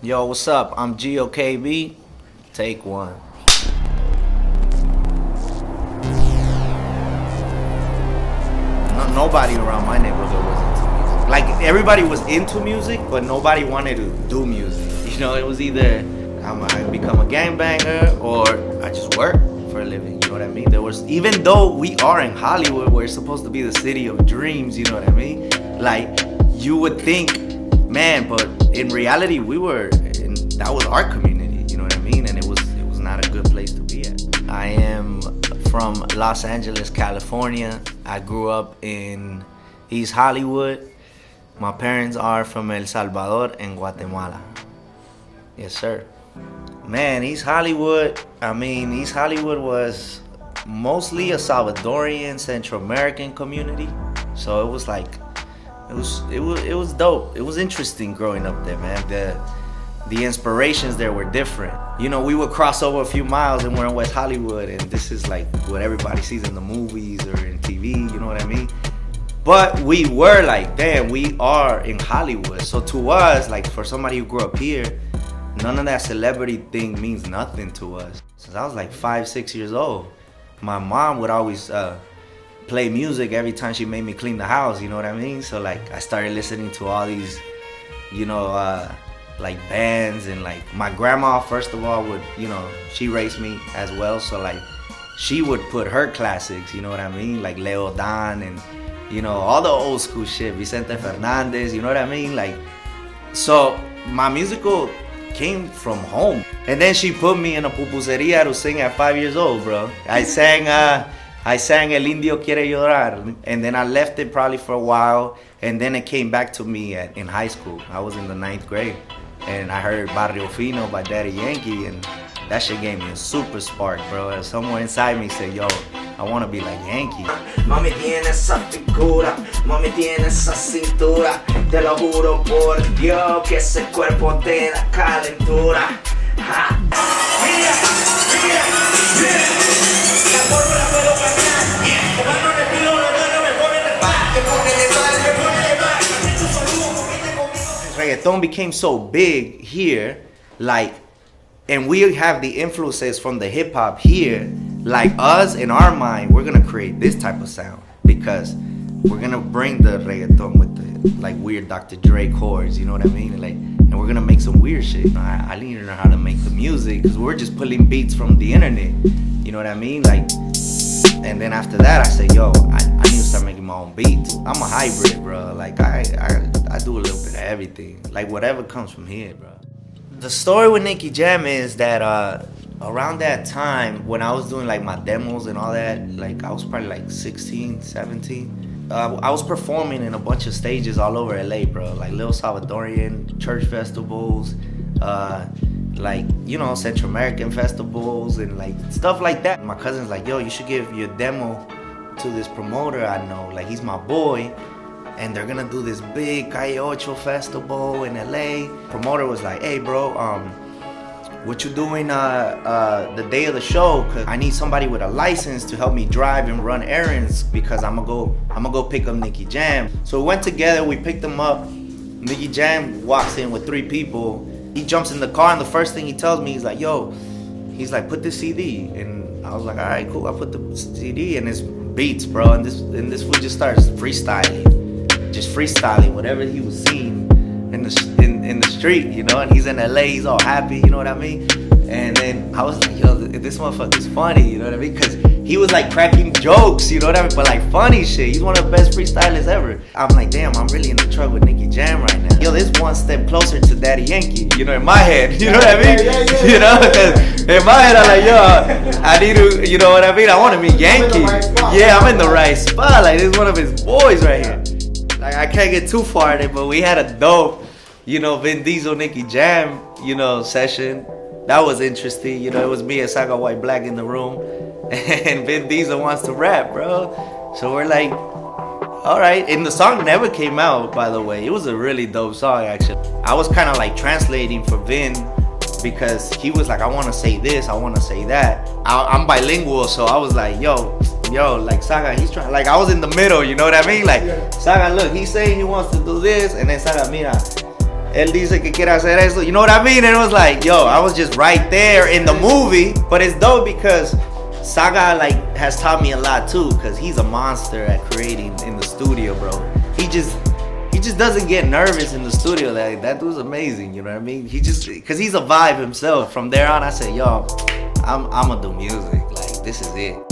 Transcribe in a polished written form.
Yo, what's up? I'm G.O.K.B. Take one. Nobody around my neighborhood was into music. Like, everybody was into music, but nobody wanted to do music. You know, it was either I become a gangbanger or I just work for a living. You know what I mean? There was, even though we are in Hollywood, where it's supposed to be the city of dreams, you know what I mean? Like, you would think, man, but in reality, that was our community, you know what I mean? And it was not a good place to be at. I am from Los Angeles, California. I grew up in East Hollywood. My parents are from El Salvador and Guatemala. Yes, sir. Man, East Hollywood was mostly a Salvadorian, Central American community. So it was like, it was dope. It was interesting growing up there, man. The inspirations there were different. You know, we would cross over a few miles and we're in West Hollywood, and this is like what everybody sees in the movies or in TV, you know what I mean? But we were like, damn, we are in Hollywood. So to us, like for somebody who grew up here, none of that celebrity thing means nothing to us. Since I was like 5, 6 years old, my mom would always play music every time she made me clean the house, you know what I mean? So like I started listening to all these, you know, like bands, and like my grandma, first of all, would, you know, she raised me as well, so like she would put her classics, you know what I mean, like Leo Dan and, you know, all the old school shit, Vicente Fernandez, you know what I mean, like, so my musical came from home. And then she put me in a pupuseria to sing at 5 years old, bro. I sang El Indio Quiere Llorar, and then I left it probably for a while, and then it came back to me in high school. I was in the 9th grade, and I heard Barrio Fino by Daddy Yankee, and that shit gave me a super spark, bro. And someone inside me said, yo, I want to be like Yankee. Mami tiene esa figura, mami tiene esa cintura, te lo juro por Dios que ese cuerpo te da calentura. Reggaeton became so big here, like, and we have the influences from the hip hop here. Like us, in our mind, we're gonna create this type of sound because we're gonna bring the reggaeton with the like weird Dr. Dre chords, you know what I mean? Like, and we're gonna make some weird shit. You know, I need to know how to make the music because we're just pulling beats from the internet. You know what I mean? Like, and then after that, I said, yo, I need to start making my own beats. I'm a hybrid, bro. Like, I do a little bit of everything. Like, whatever comes from here, bro. The story with Nicky Jam is that around that time, when I was doing like my demos and all that, like I was probably like 16, 17. I was performing in a bunch of stages all over LA, bro. Like Little Salvadorian, church festivals, like, you know, Central American festivals and like stuff like that. My cousin's like, yo, you should give your demo to this promoter I know. Like, he's my boy, and they're gonna do this big Calle Ocho festival in LA. Promoter was like, hey bro, what you doing the day of the show? Cause I need somebody with a license to help me drive and run errands because I'm gonna go pick up Nicky Jam. So we went together, we picked him up. Nicky Jam walks in with 3 people. He jumps in the car, and the first thing he tells me, he's like, yo, he's like, put the CD. And I was like, all right, cool. I put the CD, and it's beats, bro. And this fool just starts freestyling whatever he was seeing in the street, you know. And he's in LA, he's all happy, you know what I mean. And then I was like, yo, this motherfucker's funny, you know what I mean? Because he was like cracking jokes, you know what I mean? But like funny shit. He's one of the best freestylers ever. I'm like, damn, I'm really in the truck with Nicky Jam right now. Yo, this one step closer to Daddy Yankee, you know, in my head, you know what I mean? You know, because in my head, I'm like, yo, I need to, you know what I mean? I want to meet Yankee. Yeah, I'm in the right spot. Like, this is one of his boys right here. Like, I can't get too far in it, but we had a dope, you know, Vin Diesel, Nicky Jam, you know, session. That was interesting, you know. It was me and Saga White Black in the room, and Vin Diesel wants to rap, bro. So we're like, all right. And the song never came out, by the way. It was a really dope song, actually. I was kind of like translating for Vin because he was like, I want to say this, I want to say that. I'm bilingual, so I was like, yo, like Saga, he's trying, like I was in the middle, you know what I mean? Like, Saga, look, he's saying he wants to do this, and then Saga, mira, Él dice que quiere hacer eso. You know what I mean? And it was like, yo, I was just right there in the movie. But it's dope because Saga like has taught me a lot too, because he's a monster at creating in the studio, bro. He just doesn't get nervous in the studio. Like, that dude's amazing, you know what I mean? He just, because he's a vibe himself. From there on, I said, yo, I'm gonna do music. Like, this is it.